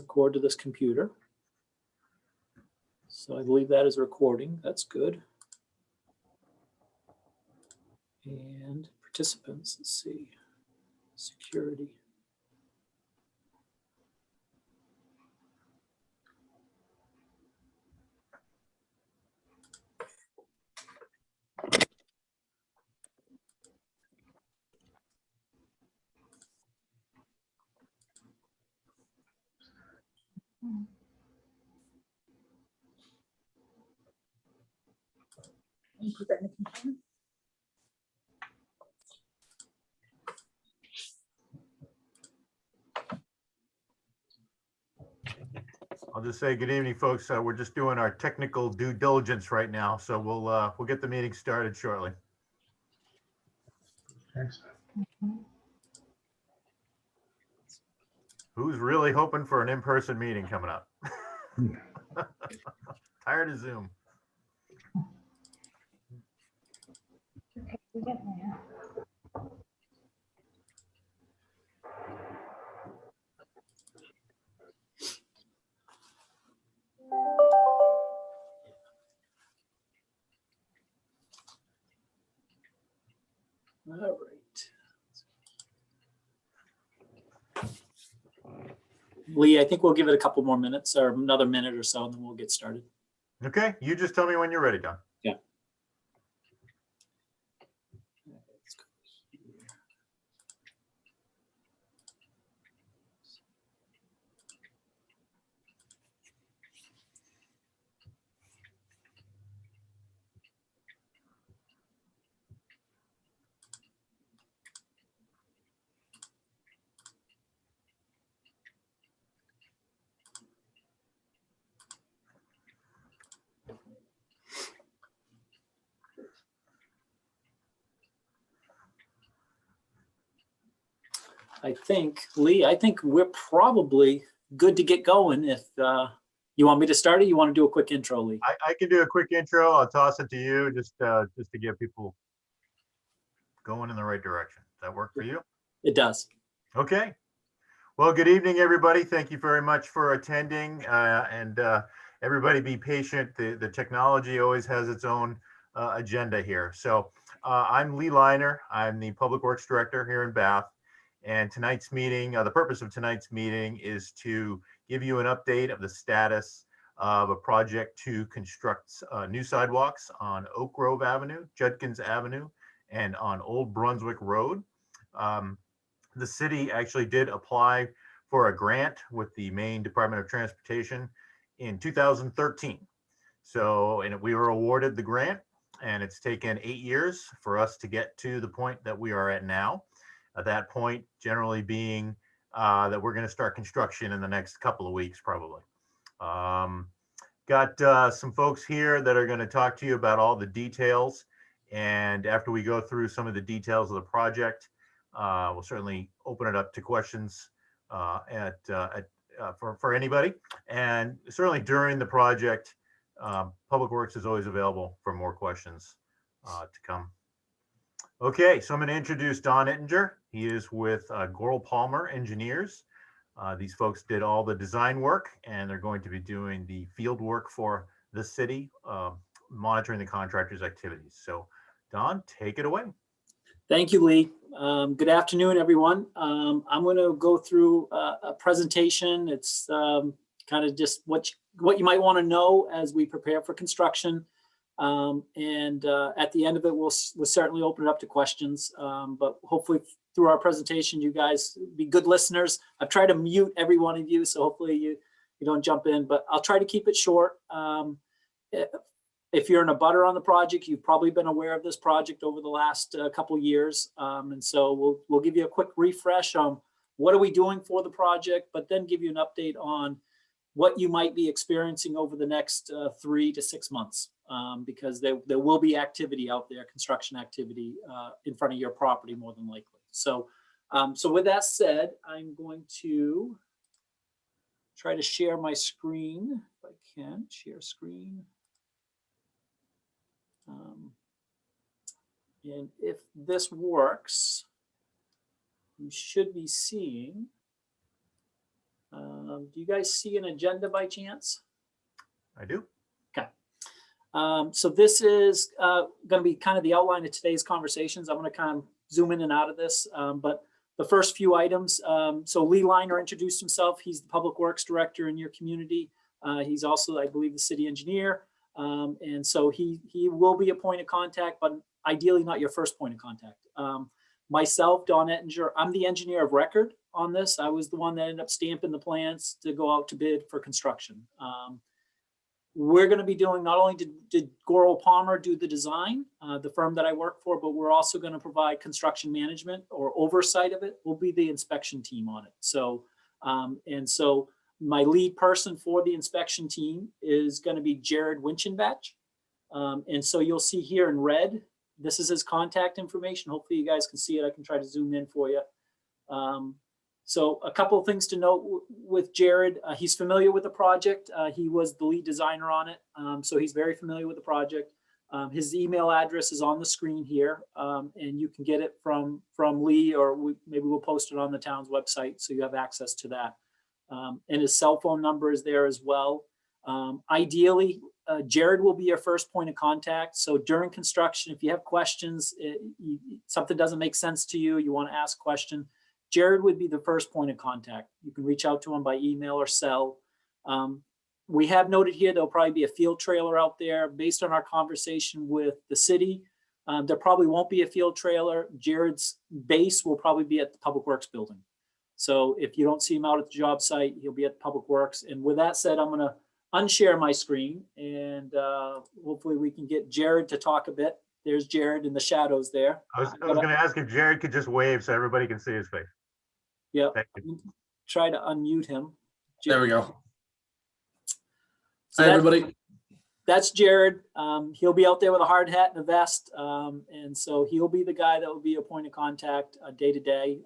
record to this computer. So I believe that is recording. That's good. And participants, let's see, security. Put that in the container. I'll just say good evening, folks. We're just doing our technical due diligence right now, so we'll get the meeting started shortly. Thanks. Who's really hoping for an in-person meeting coming up? Tired of Zoom. Okay, we get there. All right. Lee, I think we'll give it a couple more minutes or another minute or so, and then we'll get started. Okay, you just tell me when you're ready, Don. Yeah. Let's go here. I think, Lee, I think we're probably good to get going. If you want me to start it, you want to do a quick intro, Lee? I can do a quick intro. I'll toss it to you just to get people going in the right direction. Does that work for you? It does. Okay. Well, good evening, everybody. Thank you very much for attending, and everybody be patient. The technology always has its own agenda here. So I'm Lee Liner. I'm the Public Works Director here in Bath. And tonight's meeting, the purpose of tonight's meeting is to give you an update of the status of a project to construct new sidewalks on Oak Grove Avenue, Judkins Avenue, and on Old Brunswick Road. The city actually did apply for a grant with the Maine Department of Transportation in 2013. So, and we were awarded the grant, and it's taken 8 years for us to get to the point that we are at now. At that point, generally being that we're going to start construction in the next couple of weeks, probably. Got some folks here that are going to talk to you about all the details. And after we go through some of the details of the project, we'll certainly open it up to questions for anybody. And certainly during the project, Public Works is always available for more questions to come. Okay, so I'm going to introduce Don Ittinger. He is with Goral Palmer Engineers. These folks did all the design work, and they're going to be doing the field work for the city, monitoring the contractor's activities. So Don, take it away. Thank you, Lee. Good afternoon, everyone. I'm going to go through a presentation. It's kind of just what you might want to know as we prepare for construction. And at the end of it, we'll certainly open it up to questions. But hopefully through our presentation, you guys be good listeners. I've tried to mute every one of you, so hopefully you don't jump in, but I'll try to keep it short. If you're in a butter on the project, you've probably been aware of this project over the last couple years. And so we'll give you a quick refresh on what are we doing for the project, but then give you an update on what you might be experiencing over the next 3 to 6 months, because there will be activity out there, construction activity in front of your property more than likely. So, so with that said, I'm going to try to share my screen if I can. Share screen. And if this works, you should be seeing Do you guys see an agenda by chance? I do. So this is going to be kind of the outline of today's conversations. I'm going to kind of zoom in and out of this, but the first few items. So Lee Liner introduced himself. He's the Public Works Director in your community. He's also, I believe, the city engineer. And so he will be a point of contact, but ideally not your first point of contact. Myself, Don Ettinger, I'm the engineer of record on this. I was the one that ended up stamping the plans to go out to bid for construction. We're going to be doing, not only did Goro Palmer do the design, the firm that I work for, but we're also going to provide construction management or oversight of it. We'll be the inspection team on it. So, and so my lead person for the inspection team is going to be Jared Winchenbach. And so you'll see here in red, this is his contact information. Hopefully you guys can see it. I can try to zoom in for you. So a couple of things to note with Jared. He's familiar with the project. He was the lead designer on it. So he's very familiar with the project. His email address is on the screen here, and you can get it from Lee, or maybe we'll post it on the town's website so you have access to that. And his cell phone number is there as well. Ideally, Jared will be your first point of contact. So during construction, if you have questions, something doesn't make sense to you, you want to ask a question, Jared would be the first point of contact. You can reach out to him by email or cell. We have noted here there'll probably be a field trailer out there. Based on our conversation with the city, there probably won't be a field trailer. Jared's base will probably be at the Public Works building. So if you don't see him out at the job site, he'll be at Public Works. And with that said, I'm going to unshare my screen, and hopefully we can get Jared to talk a bit. There's Jared in the shadows there. I was going to ask if Jared could just wave so everybody can see his face. Yep. Thank you. Try to unmute him. There we go. So Hi, everybody. That's Jared. He'll be out there with a hard hat and a vest. And so he'll be the guy that will be a point of contact day to day.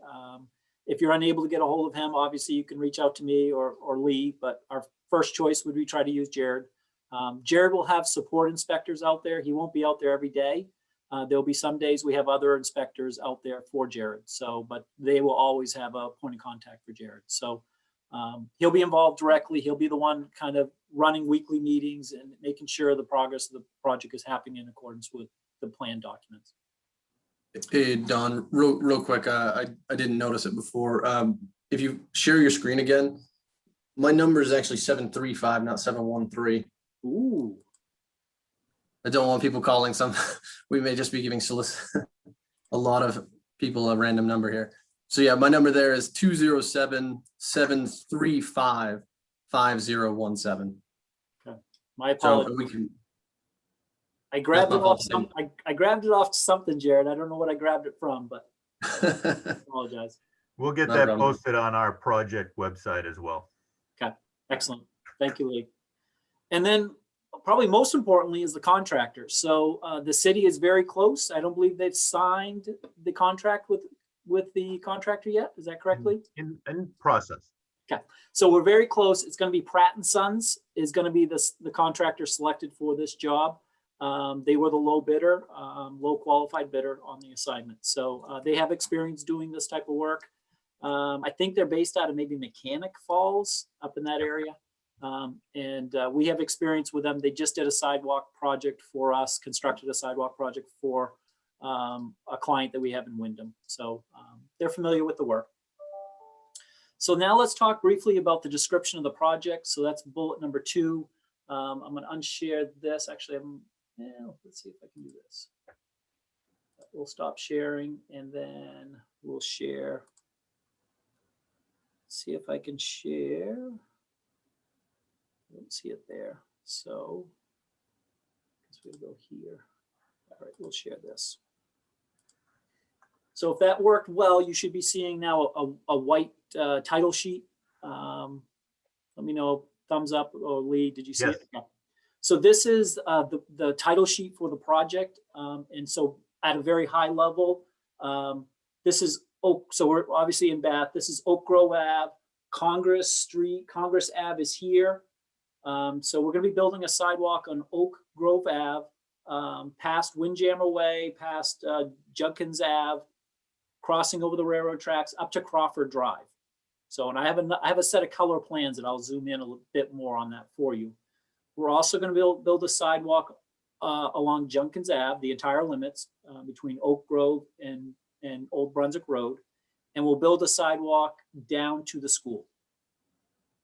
If you're unable to get a hold of him, obviously you can reach out to me or Lee, but our first choice would be try to use Jared. Jared will have support inspectors out there. He won't be out there every day. There'll be some days we have other inspectors out there for Jared. So, but they will always have a point of contact for Jared. So he'll be involved directly. He'll be the one kind of running weekly meetings and making sure the progress of the project is happening in accordance with the plan documents. Hey, Don, real quick. I didn't notice it before. If you share your screen again, my number is actually 735, not 713. Ooh. I don't want people calling some. We may just be giving a lot of people a random number here. So yeah, my number there is 207-735-5017. Okay. My apologies. So we can. I grabbed it That's my off fault. I grabbed it off something, Jared. I don't know what I grabbed it from, but I apologize. We'll get No that problem. posted on our project website as well. Excellent. Thank you, Lee. And then probably most importantly is the contractor. So the city is very close. I don't believe they've signed the contract with the contractor yet. Is that correct, Lee? In process. So we're very close. It's going to be Pratt and Sons is going to be the contractor selected for this job. They were the low bidder, low qualified bidder on the assignment. So they have experience doing this type of work. I think they're based out of maybe Mechanic Falls up in that area. And we have experience with them. They just did a sidewalk project for us, constructed a sidewalk project for a client that we have in Wyndham. So they're familiar with the work. So now let's talk briefly about the description of the project. So that's bullet number 2. I'm going to unshare this. Actually, let's see if I can do this. We'll stop sharing and then we'll share. See if I can share. I don't see it there. So I guess we'll go here. All right, we'll share this. So if that worked well, you should be seeing now a white title sheet. Let me know, thumbs up or Lee, did you see Yes. it? Yeah. So this is the title sheet for the project. And so at a very high level, this is Oak. So we're obviously in Bath. This is Oak Grove Ave, Congress Street. Congress Ave is here. So we're going to be building a sidewalk on Oak Grove Ave, past Windjammer Way, past Judkins Ave, crossing over the railroad tracks up to Crawford Drive. So, and I have a set of color plans that I'll zoom in a little bit more on that for you. We're also going to build a sidewalk along Junkins Ave, the entire limits between Oak Grove and Old Brunswick Road. And we'll build a sidewalk down to the school.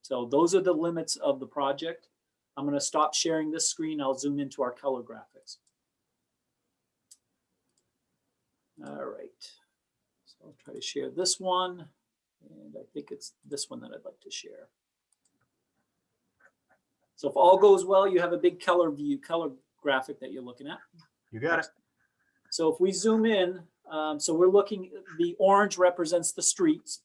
So those are the limits of the project. I'm going to stop sharing this screen. I'll zoom into our color graphics. All right. So I'll try to share this one. And I think it's this one that I'd like to share. So if all goes well, you have a big color graphic that you're looking at. You got it. So if we zoom in, so we're looking, the orange represents the streets.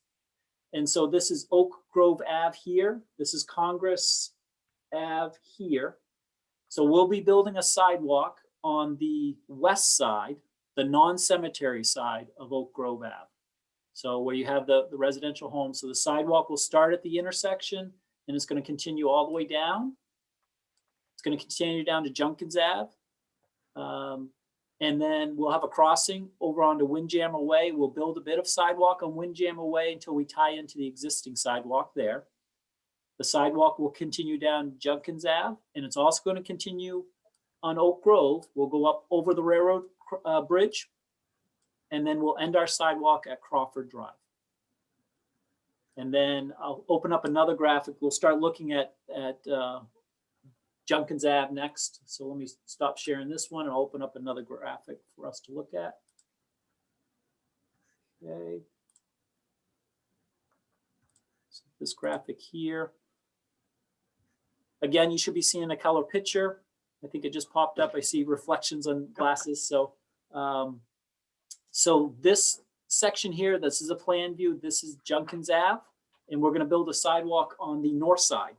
And so this is Oak Grove Ave here. This is Congress Ave here. So we'll be building a sidewalk on the west side, the non-cemetery side of Oak Grove Ave. So where you have the residential homes. So the sidewalk will start at the intersection and it's going to continue all the way down. It's going to continue down to Junkins Ave. And then we'll have a crossing over onto Windjammer Way. We'll build a bit of sidewalk on Windjammer Way until we tie into the existing sidewalk there. The sidewalk will continue down Junkins Ave, and it's also going to continue on Oak Grove. We'll go up over the railroad bridge, and then we'll end our sidewalk at Crawford Drive. And then I'll open up another graphic. We'll start looking at Junkins Ave next. So let me stop sharing this one and I'll open up another graphic for us to look at. Okay. So this graphic here. Again, you should be seeing a color picture. I think it just popped up. I see reflections on glasses. So, so this section here, this is a plan view. This is Junkins Ave, and we're going to build a sidewalk on the north side.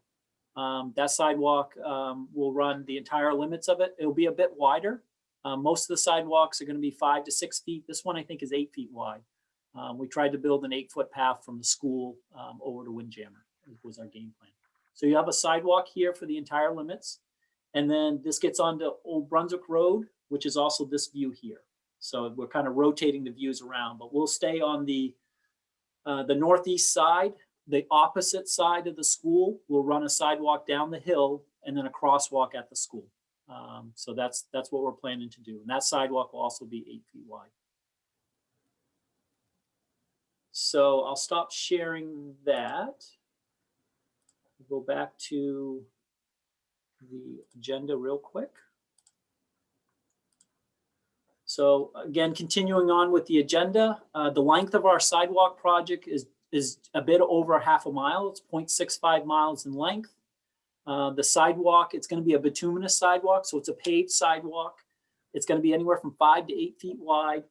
That sidewalk will run the entire limits of it. It'll be a bit wider. Most of the sidewalks are going to be 5 to 6 feet. This one I think is 8 feet wide. We tried to build an 8-foot path from the school over to Windjammer. Was our game plan. So you have a sidewalk here for the entire limits. And then this gets onto Old Brunswick Road, which is also this view here. So we're kind of rotating the views around, but we'll stay on the northeast side. The opposite side of the school will run a sidewalk down the hill and then a crosswalk at the school. So that's what we're planning to do. And that sidewalk will also be 8 feet wide. So I'll stop sharing that. Go back to the agenda real quick. So again, continuing on with the agenda, the length of our sidewalk project is a bit over half a mile. It's 0.65 miles in length. The sidewalk, it's going to be a bituminous sidewalk, so it's a paved sidewalk. It's going to be anywhere from 5 to 8 feet wide.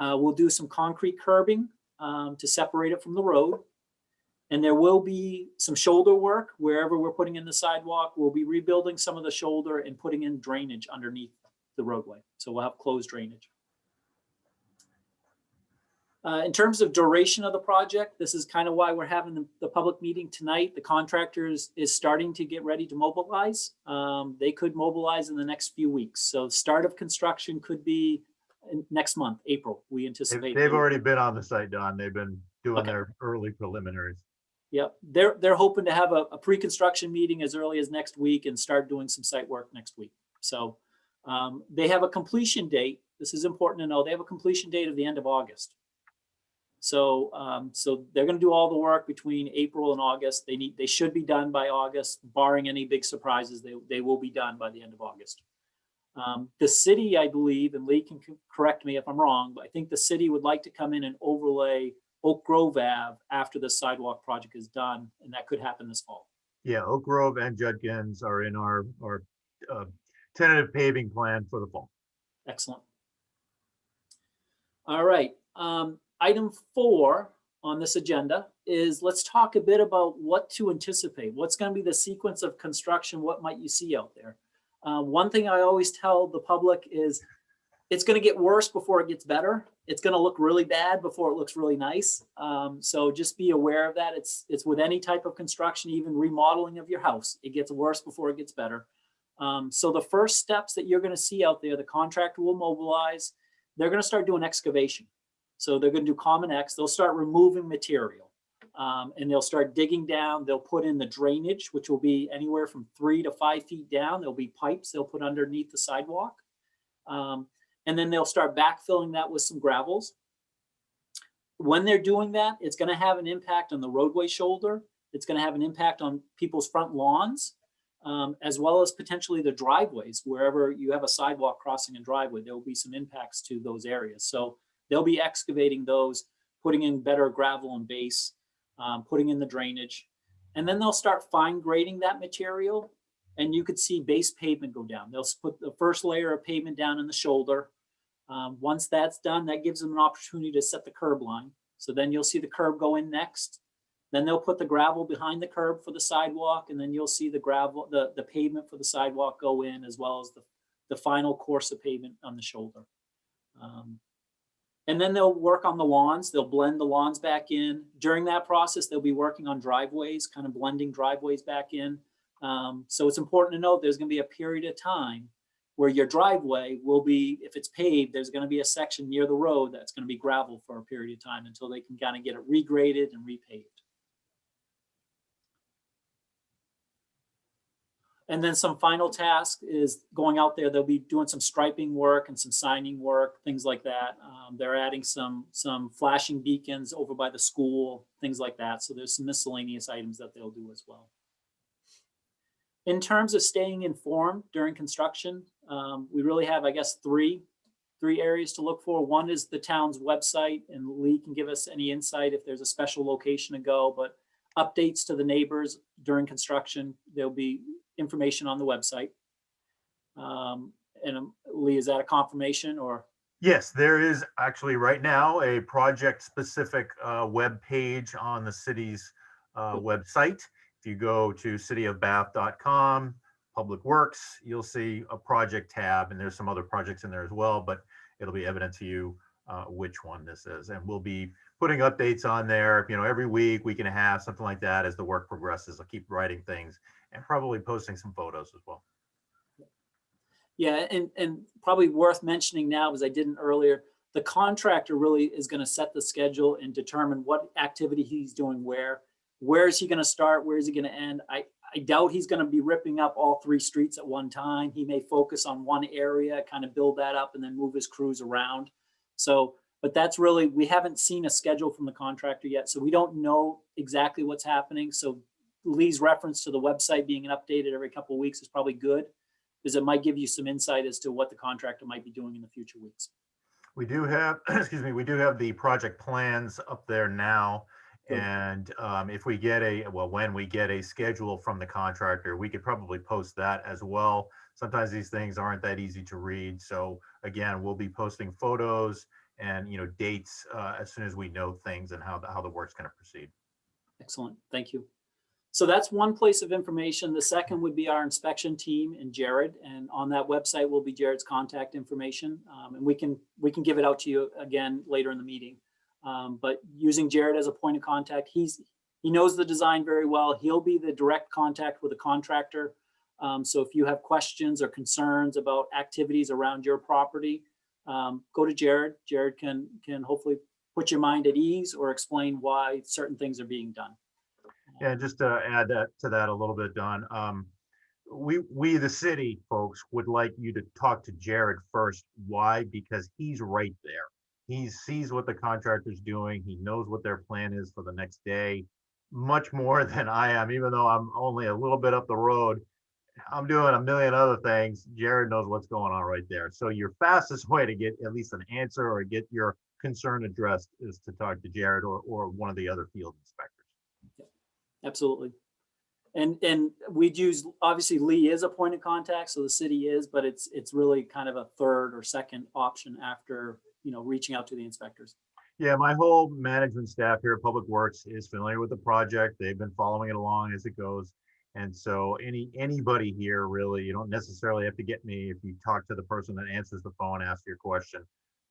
We'll do some concrete curbing to separate it from the road. And there will be some shoulder work wherever we're putting in the sidewalk. We'll be rebuilding some of the shoulder and putting in drainage underneath the roadway. So we'll have closed drainage. In terms of duration of the project, this is kind of why we're having the public meeting tonight. The contractor is starting to get ready to mobilize. They could mobilize in the next few weeks. So start of construction could be next month, April, we anticipate. They've already been on the site, Don. They've been doing Okay. their early preliminaries. Yep, they're hoping to have a pre-construction meeting as early as next week and start doing some site work next week. So they have a completion date. This is important to know. They have a completion date of the end of August. So so they're going to do all the work between April and August. They should be done by August, barring any big surprises. They will be done by the end of August. The city, I believe, and Lee can correct me if I'm wrong, but I think the city would like to come in and overlay Oak Grove Ave after the sidewalk project is done, and that could happen this fall. Yeah, Oak Grove and Judkins are in our tentative paving plan for the fall. Excellent. All right. Item 4 on this agenda is let's talk a bit about what to anticipate. What's going to be the sequence of construction? What might you see out there? One thing I always tell the public is it's going to get worse before it gets better. It's going to look really bad before it looks really nice. So just be aware of that. It's with any type of construction, even remodeling of your house. It gets worse before it gets better. So the first steps that you're going to see out there, the contractor will mobilize. They're going to start doing excavation. So they're going to do Common X. They'll start removing material. And they'll start digging down. They'll put in the drainage, which will be anywhere from 3 to 5 feet down. There'll be pipes they'll put underneath the sidewalk. And then they'll start backfilling that with some gravels. When they're doing that, it's going to have an impact on the roadway shoulder. It's going to have an impact on people's front lawns, as well as potentially the driveways. Wherever you have a sidewalk crossing a driveway, there will be some impacts to those areas. So they'll be excavating those, putting in better gravel and base, putting in the drainage, and then they'll start fine grading that material. And you could see base pavement go down. They'll put the first layer of pavement down in the shoulder. Once that's done, that gives them an opportunity to set the curb line. So then you'll see the curb go in next. Then they'll put the gravel behind the curb for the sidewalk, and then you'll see the gravel, the pavement for the sidewalk go in, as well as the final course of pavement on the shoulder. And then they'll work on the lawns. They'll blend the lawns back in. During that process, they'll be working on driveways, kind of blending driveways back in. So it's important to note there's going to be a period of time where your driveway will be, if it's paved, there's going to be a section near the road that's going to be gravel for a period of time until they can kind of get it regraded and repaved. And then some final task is going out there. They'll be doing some striping work and some signing work, things like that. They're adding some flashing beacons over by the school, things like that. So there's some miscellaneous items that they'll do as well. In terms of staying informed during construction, we really have, I guess, three areas to look for. One is the town's website, and Lee can give us any insight if there's a special location to go, but updates to the neighbors during construction, there'll be information on the website. And Lee, is that a confirmation or? Yes, there is actually right now a project-specific web page on the city's website. If you go to cityofbath.com, Public Works, you'll see a project tab, and there's some other projects in there as well, but it'll be evident to you which one this is. And we'll be putting updates on there, every week, week and a half, something like that as the work progresses. I'll keep writing things and probably posting some photos as well. Yeah, and probably worth mentioning now, as I didn't earlier, the contractor really is going to set the schedule and determine what activity he's doing where. Where is he going to start? Where is he going to end? I doubt he's going to be ripping up all 3 streets at one time. He may focus on one area, kind of build that up, and then move his crews around. So, but that's really, we haven't seen a schedule from the contractor yet, so we don't know exactly what's happening. So Lee's reference to the website being updated every couple of weeks is probably good, because it might give you some insight as to what the contractor might be doing in the future weeks. We do have, excuse me, we do have the project plans up there now. Good. And if we get when we get a schedule from the contractor, we could probably post that as well. Sometimes these things aren't that easy to read. So again, we'll be posting photos and, dates as soon as we know things and how the work's going to proceed. Excellent, thank you. So that's one place of information. The second would be our inspection team and Jared, and on that website will be Jared's contact information, and we can give it out to you again later in the meeting. But using Jared as a point of contact, he knows the design very well. He'll be the direct contact with the contractor. So if you have questions or concerns about activities around your property, go to Jared. Jared can hopefully put your mind at ease or explain why certain things are being done. Yeah, just to add to that a little bit, Don. We the city folks would like you to talk to Jared first. Why? Because he's right there. He sees what the contractor's doing. He knows what their plan is for the next day, much more than I am, even though I'm only a little bit up the road. I'm doing a million other things. Jared knows what's going on right there. So your fastest way to get at least an answer or get your concern addressed is to talk to Jared or one of the other field inspectors. Absolutely. And we'd use, obviously Lee is a point of contact, so the city is, but it's really kind of a third or second option after, reaching out to the inspectors. Yeah, my whole management staff here at Public Works is familiar with the project. They've been following it along as it goes. And so anybody here, really, you don't necessarily have to get me. If you talk to the person that answers the phone, ask your question,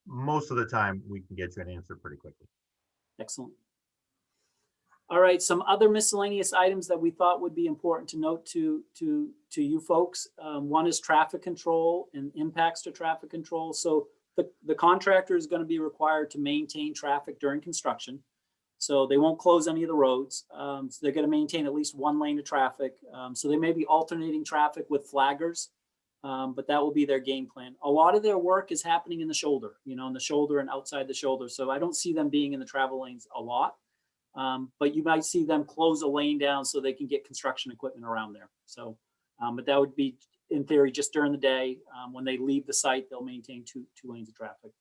most of the time we can get you an answer pretty quickly. Excellent. All right, some other miscellaneous items that we thought would be important to note to you folks. One is traffic control and impacts to traffic control. So the contractor is going to be required to maintain traffic during construction. So they won't close any of the roads. So they're going to maintain at least one lane of traffic. So they may be alternating traffic with flaggers, but that will be their game plan. A lot of their work is happening in the shoulder, in the shoulder and outside the shoulder. So I don't see them being in the travel lanes a lot. But you might see them close a lane down so they can get construction equipment around there. So, but that would be in theory just during the day. When they leave the site, they'll maintain two lanes of traffic.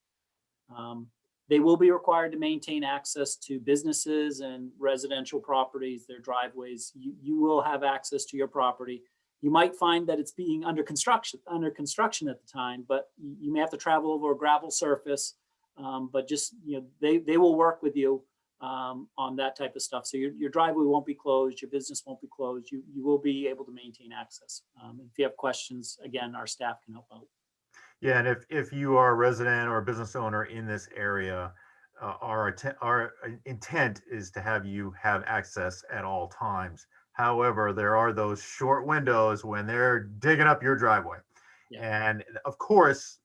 They will be required to maintain access to businesses and residential properties, their driveways. You will have access to your property. You might find that it's being under construction at the time, but you may have to travel over a gravel surface. But just, they will work with you on that type of stuff. So your driveway won't be closed, your business won't be closed. You will be able to maintain access. If you have questions, again, our staff can help out. Yeah, and if you are a resident or a business owner in this area, our intent is to have you have access at all times. However, there are those short windows when they're digging up your driveway. Yeah. And of course,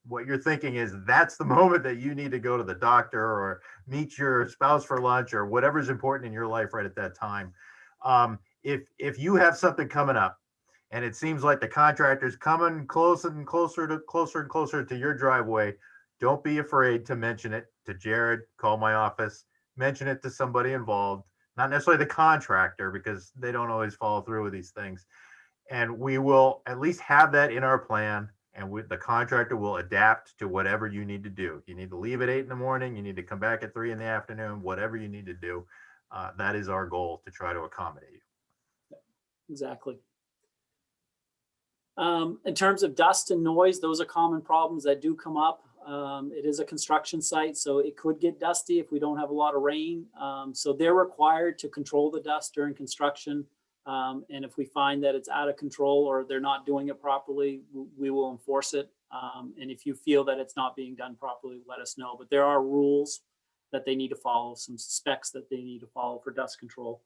what you're thinking is that's the moment that you need to go to the doctor or meet your spouse for lunch or whatever's important in your life right at that time. If you have something coming up and it seems like the contractor's coming closer and closer to your driveway, don't be afraid to mention it to Jared. Call my office, mention it to somebody involved, not necessarily the contractor because they don't always follow through with these things. And we will at least have that in our plan. And the contractor will adapt to whatever you need to do. You need to leave at 8 in the morning. You need to come back at 3 in the afternoon, whatever you need to do. That is our goal, to try to accommodate you. Exactly. In terms of dust and noise, those are common problems that do come up. It is a construction site, so it could get dusty if we don't have a lot of rain. So they're required to control the dust during construction. And if we find that it's out of control or they're not doing it properly, we will enforce it. And if you feel that it's not being done properly, let us know. But there are rules that they need to follow, some specs that they need to follow for dust control.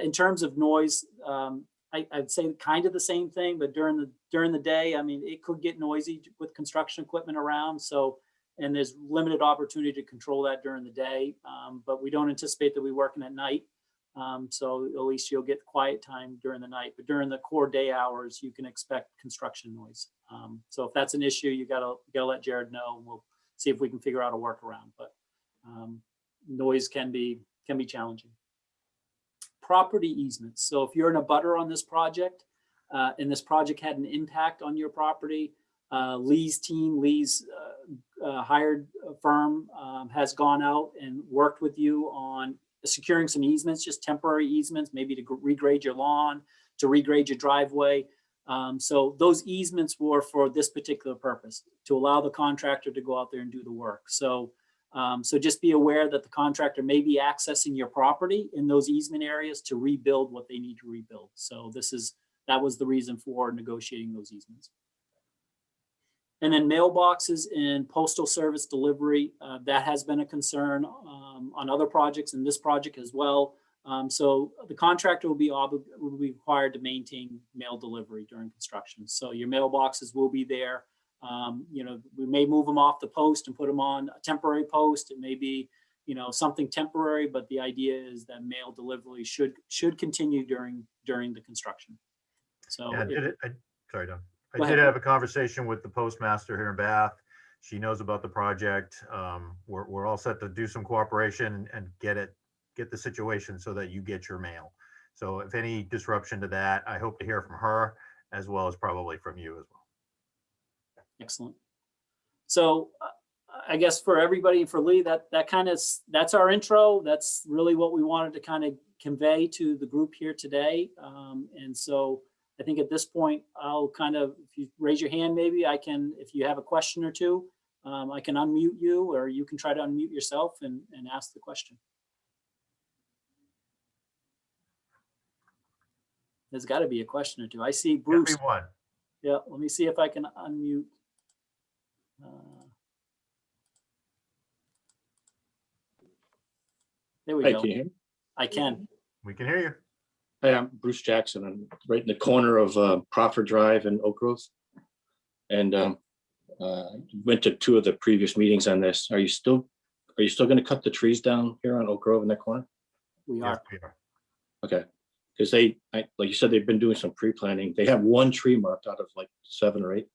In terms of noise, I'd say kind of the same thing, but during the day, I mean, it could get noisy with construction equipment around. So, and there's limited opportunity to control that during the day. But we don't anticipate that we're working at night. So at least you'll get quiet time during the night, but during the core day hours, you can expect construction noise. So if that's an issue, you gotta let Jared know, and we'll see if we can figure out a workaround. But noise can be challenging. Property easements. So if you're in a butter on this project, and this project had an impact on your property, Lee's hired firm has gone out and worked with you on securing some easements, just temporary easements, maybe to regrade your lawn, to regrade your driveway. So those easements were for this particular purpose, to allow the contractor to go out there and do the work. So, so just be aware that the contractor may be accessing your property in those easement areas to rebuild what they need to rebuild. So that was the reason for negotiating those easements. And then mailboxes and postal service delivery, that has been a concern on other projects and this project as well. So the contractor will be required to maintain mail delivery during construction. So your mailboxes will be there. We may move them off the post and put them on a temporary post. It may be, something temporary, but the idea is that mail delivery should continue during the construction. So yeah, sorry, Don. Go I did ahead. have a conversation with the postmaster here in Bath. She knows about the project. We're all set to do some cooperation and get the situation so that you get your mail. So if any disruption to that, I hope to hear from her as well as probably from you as well. Excellent. So I guess for everybody and for Lee, that's our intro. That's really what we wanted to kind of convey to the group here today. And so I think at this point, I'll if you raise your hand, maybe if you have a question or two, I can unmute you, or you can try to unmute yourself and ask the question. There's got to be a question or two. I see Bruce. Everyone. Yeah, let me see if I can unmute. There we Hi, go. can you hear me? I can. We can hear you. Hi, I'm Bruce Jackson. I'm right in the corner of Crawford Drive and Oak Grove. And went to 2 of the previous meetings on this. Are you still are you still gonna cut the trees down here on Oak Grove in that corner? We Yes, are. we are. Okay, because like you said, they've been doing some pre-planning. They have one tree marked out of like 7 or 8.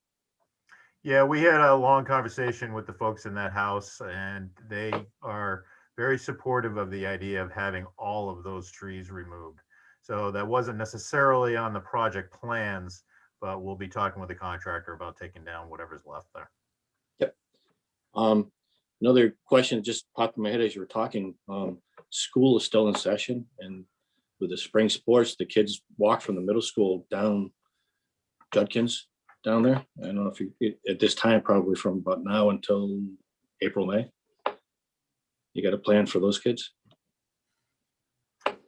Yeah, we had a long conversation with the folks in that house, and they are very supportive of the idea of having all of those trees removed. So that wasn't necessarily on the project plans, but we'll be talking with the contractor about taking down whatever's left there. Another question just popped in my head as you were talking. School is still in session, and with the spring sports, the kids walk from the middle school down Judkins down there. I don't know if you, at this time, probably from about now until April, May. You got a plan for those kids?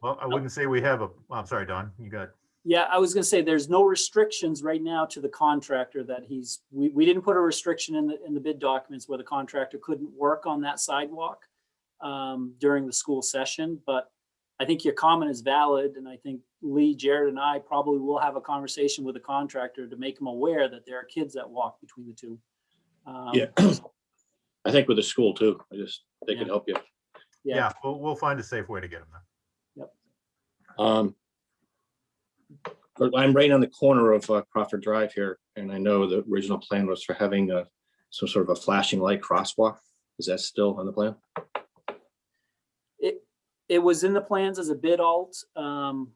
Well, I wouldn't say we have I'm sorry, Don, you got, Yeah, I was gonna say, there's no restrictions right now to the contractor that we didn't put a restriction in the bid documents where the contractor couldn't work on that sidewalk during the school session, but I think your comment is valid, and I think Lee, Jared, and I probably will have a conversation with the contractor to make them aware that there are kids that walk between the two. Yeah. I think with the school too. They could Yeah. help you. yeah, we'll find a safe way to get them there. But I'm right on the corner of Crawford Drive here, and I know the original plan was for having some sort of a flashing light crosswalk. Is that still on the plan? It was in the plans as a bid alt,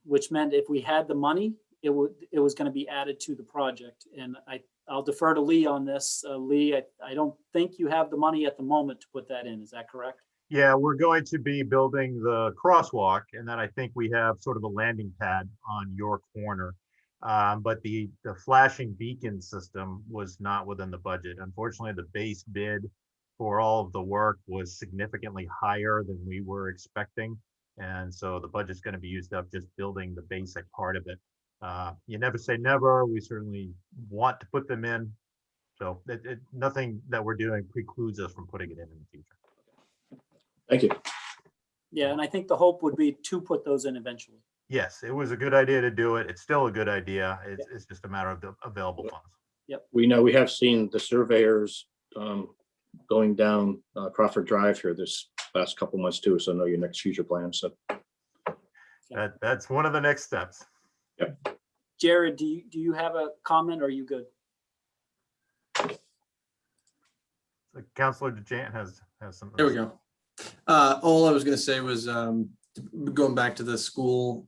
which meant if we had the money, it was going to be added to the project. And I'll defer to Lee on this. Lee, I don't think you have the money at the moment to put that in. Is that correct? Yeah, we're going to be building the crosswalk, and then I think we have sort of a landing pad on your corner. But the flashing beacon system was not within the budget. Unfortunately, the base bid for all of the work was significantly higher than we were expecting. And so the budget's going to be used up just building the basic part of it. You never say never. We certainly want to put them in. So nothing that we're doing precludes us from putting it in the future. Thank you. Yeah, and I think the hope would be to put those in eventually. Yes, it was a good idea to do it. It's still a good idea. It's just a matter of the available funds. We know we have seen the surveyors going down Crawford Drive here this last couple months too. So I know your next future plans. So That's one of the next steps. Jared, do you have a comment, or are you good? Councilor DeJant has some. There we go. All I was gonna say was going back to the school,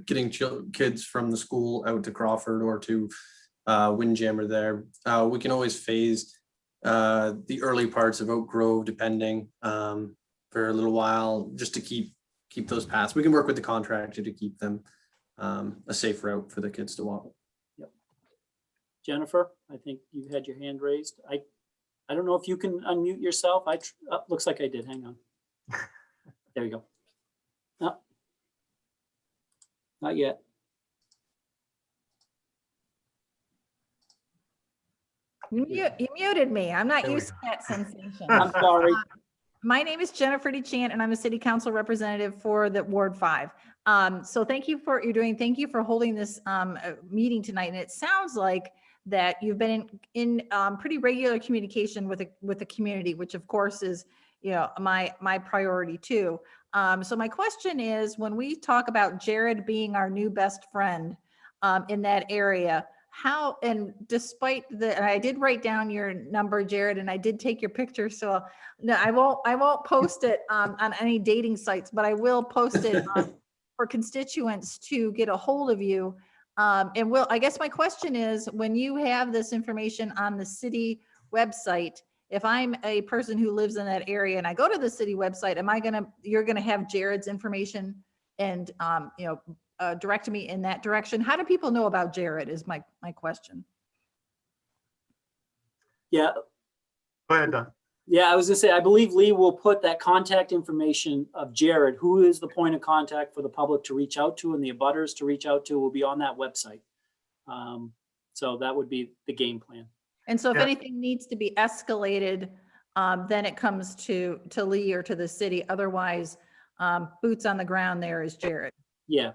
getting kids from the school out to Crawford or to Windjammer there. We can always phase the early parts of Oak Grove depending for a little while, just to keep those paths. We can work with the contractor to keep them a safe route for the kids to walk. Yep. Jennifer, I think you had your hand raised. I don't know if you can unmute yourself. Looks like I did. Hang on. There you go. No, not yet. You muted me. I'm not There we used go. to that sensation. I'm sorry. My name is Jennifer DeChant, and I'm a city council representative for the Ward 5. So thank you for what you're doing. Thank you for holding this meeting tonight. And it sounds like that you've been in pretty regular communication with the community, which of course is, my priority too. So my question is, when we talk about Jared being our new best friend in that area, how, and despite and I did write down your number, Jared, and I did take your picture. So no, I won't post it on any dating sites, but I will post it for constituents to get a hold of you. And I guess my question is, when you have this information on the city website, if I'm a person who lives in that area and I go to the city website, you're going to have Jared's information and, direct me in that direction? How do people know about Jared is my question. Yeah. Go ahead, Don. Yeah, I was gonna say, I believe Lee will put that contact information of Jared, who is the point of contact for the public to reach out to, and the abutters to reach out to will be on that website. So that would be the game plan. And so if Yeah. anything needs to be escalated, then it comes to Lee or to the city. Otherwise, boots on the ground there is Jared. Yeah,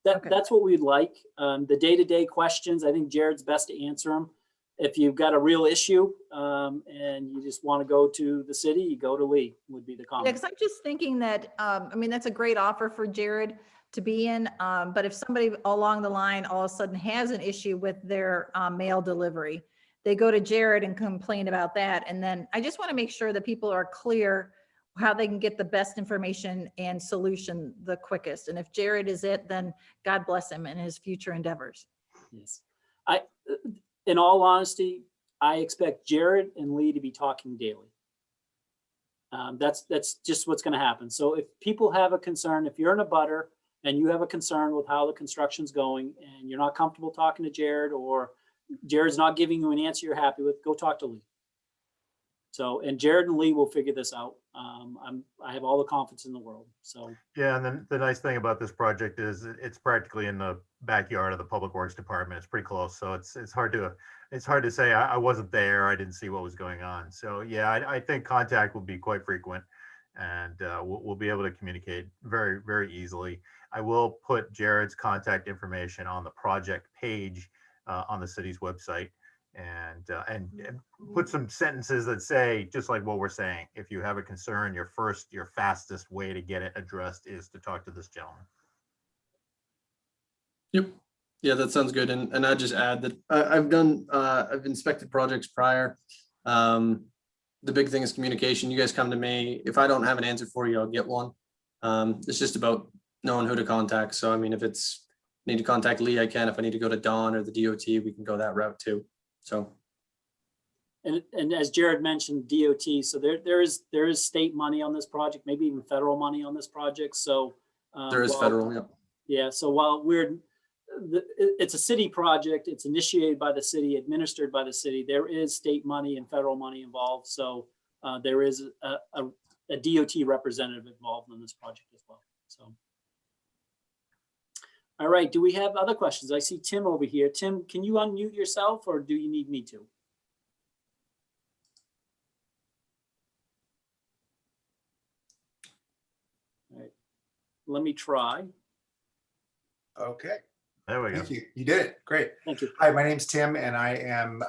Okay. that's what we'd like. The day-to-day questions, I think Jared's best to answer them. if you've got a real issue and you just want to go to the city, you go to Lee would be the Yeah, comment. because I'm just thinking that, I mean, that's a great offer for Jared to be in. But if somebody along the line all of a sudden has an issue with their mail delivery, they go to Jared and complain about that. And then I just want to make sure that people are clear how they can get the best information and solution the quickest. And if Jared is it, then God bless him in his future endeavors. Yes. In all honesty, I expect Jared and Lee to be talking daily. That's just what's going to happen. So if people have a concern, if you're in a butter and you have a concern with how the construction's going and you're not comfortable talking to Jared, or Jared's not giving you an answer you're happy with, go talk to Lee. So, and Jared and Lee will figure this out. I have all the confidence in the world. So, Yeah, and then the nice thing about this project is it's practically in the backyard of the Public Works Department. It's pretty close, so it's hard to say I wasn't there, I didn't see what was going on. So yeah, I think contact will be quite frequent, and we'll be able to communicate very, very easily. I will put Jared's contact information on the project page on the city's website, and put some sentences that say, just like what we're saying, if you have a concern, your fastest way to get it addressed is to talk to this gentleman. Yep. Yeah, that sounds good. And I just add that I've inspected projects prior. The big thing is communication. You guys come to me. If I don't have an answer for you, I'll get one. It's just about knowing who to contact. So, I mean, if it's need to contact Lee, I can. If I need to go to Dawn or the DOT, we can go that route too. So. and as Jared mentioned, DOT. So there is state money on this project, maybe even federal money on this project. So There is federal, yeah. Yeah. So while it's a city project, it's initiated by the city, administered by the city. There is state money and federal money involved. So there is a DOT representative involved in this project as well. So. All right. Do we have other questions? I see Tim over here. Tim, can you unmute yourself, or do you need me to? All right. Let me try. Okay, There we go. thank you. You did it. Great. Thank you. Hi, my name's Tim, and I am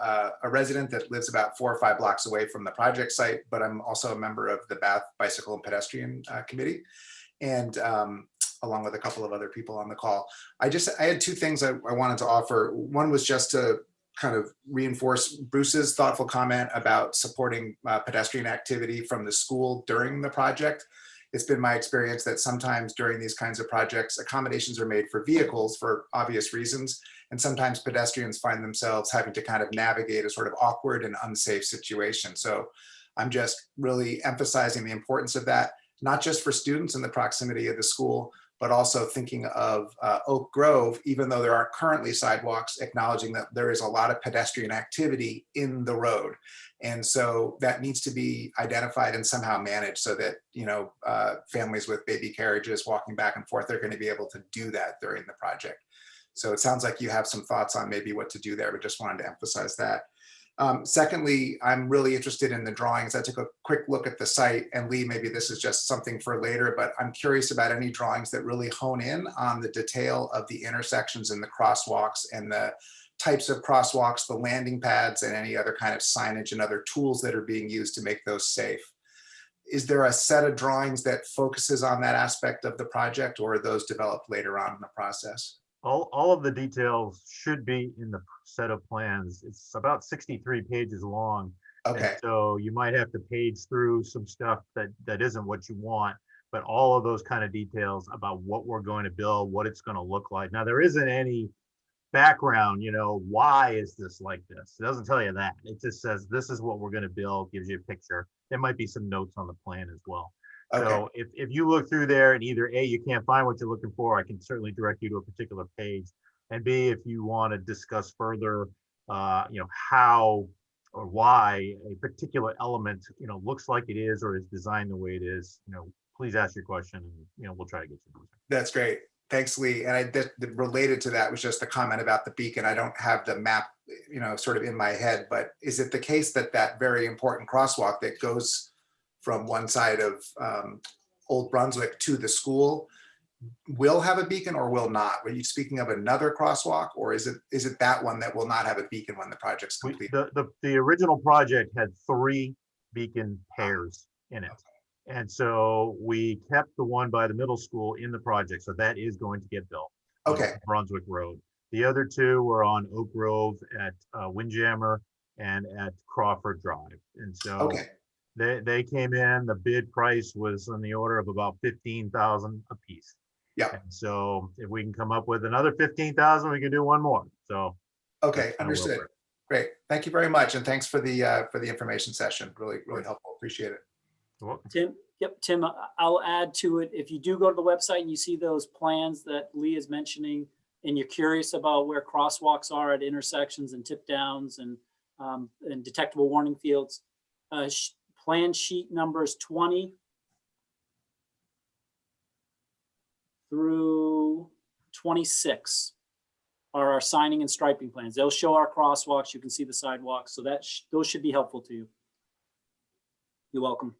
a resident that lives about 4 or 5 blocks away from the project site, but I'm also a member of the Bath Bicycle and Pedestrian Committee, and along with a couple of other people on the call. I had 2 things I wanted to offer. One was just to kind of reinforce Bruce's thoughtful comment about supporting pedestrian activity from the school during the project. It's been my experience that sometimes during these kinds of projects, accommodations are made for vehicles for obvious reasons. And sometimes pedestrians find themselves having to kind of navigate a sort of awkward and unsafe situation. So I'm just really emphasizing the importance of that, not just for students in the proximity of the school, but also thinking of Oak Grove, even though there aren't currently sidewalks, acknowledging that there is a lot of pedestrian activity in the road. And so that needs to be identified and somehow managed so that, you know, families with baby carriages walking back and forth are going to be able to do that during the project. So it sounds like you have some thoughts on maybe what to do there, but just wanted to emphasize that. Secondly, I'm really interested in the drawings. I took a quick look at the site, and Lee, maybe this is just something for later, but I'm curious about any drawings that really hone in on the detail of the intersections and the crosswalks and the types of crosswalks, the landing pads, and any other kind of signage and other tools that are being used to make those safe. Is there a set of drawings that focuses on that aspect of the project, or are those developed later on in the process? All of the details should be in the set of plans. It's about 63 pages long. Okay. And so you might have to page through some stuff that isn't what you want, but all of those kind of details about what we're going to build, what it's going to look like. Now, there isn't any background, you know, why is this like this? It doesn't tell you that. It just says, this is what we're going to build, gives you a picture. There might be some notes on the plan as well. Okay. So if you look through there and either A, you can't find what you're looking for, I can certainly direct you to a particular page. And B, if you want to discuss further, you know, how or why a particular element, you know, looks like it is or is designed the way it is, you know, please ask your question and, you know, we'll try to get you an answer. That's great. Thanks, Lee. And related to that was just the comment about the beacon. I don't have the map, you know, sort of in my head, but is it the case that that very important crosswalk that goes from one side of Old Brunswick to the school, will have a beacon or will not? Were you speaking of another crosswalk, or is it that one that will not have a beacon when the project's complete? The original project had 3 beacon pairs in it. And so we kept the one by the middle school in the project. So that is going to get built. on Okay, Brunswick Road. The other 2 were on Oak Grove at Windjammer and at Crawford Drive. And so okay, they came in, the bid price was on the order of about 15,000 a piece. Yeah. And so if we can come up with another 15,000, we can do one more. So. okay, that's kinda where understood. we're at. Great. Thank you very much. And thanks for the information session. Really, really helpful. Appreciate it. You're welcome. Tim, yep, Tim, I'll add to it. If you do go to the website and you see those plans that Lee is mentioning, and you're curious about where crosswalks are at intersections and tip downs and detectable warning fields, plan sheet numbers 20 through 26 are our signing and striping plans. They'll show our crosswalks. You can see the sidewalks. So those should be helpful to you. You're welcome.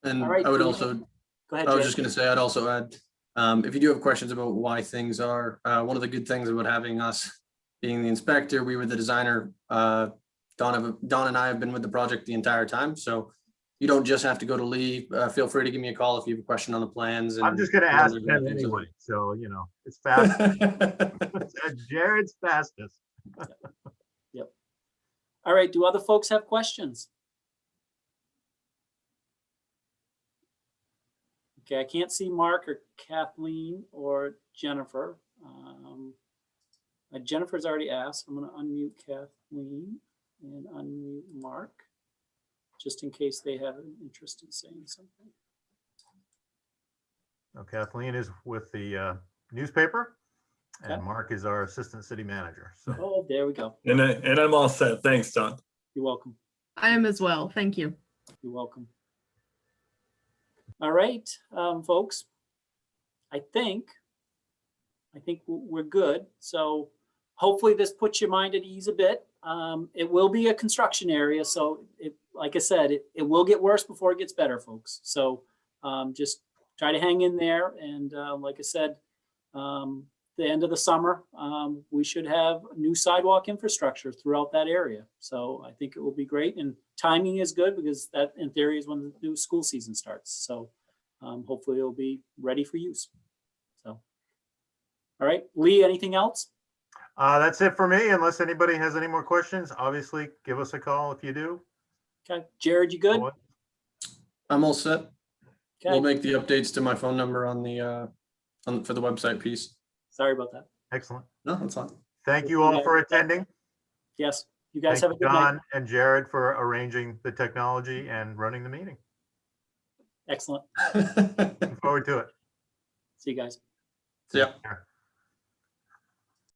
And All right, I would Lee. also, Go ahead, I was Jay. just gonna say, I'd also add, if you do have questions about why things are, one of the good things about having us being the inspector, we were the designer. Don and I have been with the project the entire time, so you don't just have to go to Lee. Feel free to give me a call if you have a question on the plans. I'm and just gonna ask whatever Ken that is. anyway. So, it's fast. Jared's fastest. All right, do other folks have questions? Okay, I can't see Mark or Kathleen or Jennifer. Jennifer's already asked. I'm gonna unmute Kathleen and unmute Mark, just in case they have an interest in saying something. Now, Kathleen is with the newspaper Okay. and Mark is our assistant city manager. So. Oh, there we go. And I'm all set. Thanks, Don. You're welcome. I am as well. Thank you. You're welcome. All right, folks. I think we're good. So hopefully this puts your mind at ease a bit. It will be a construction area. So like I said, it will get worse before it gets better, folks. So just try to hang in there. And like I said, the end of the summer, we should have new sidewalk infrastructure throughout that area. So I think it will be great. And timing is good because that in theory is when the new school season starts. So hopefully it'll be ready for use. So, all right, Lee, anything else? That's it for me. Unless anybody has any more questions, obviously give us a call if you do. Okay, Jared, you good? I'm all set. We'll Okay, make the updates to my phone number on the, for the website piece. sorry about that. Excellent. No, that's fine. Thank you all for attending. Yes, you guys Thank have a you, good night. Don and Jared, for arranging the technology and running the meeting. Excellent. Looking forward to it. See you guys. Yeah. Sure.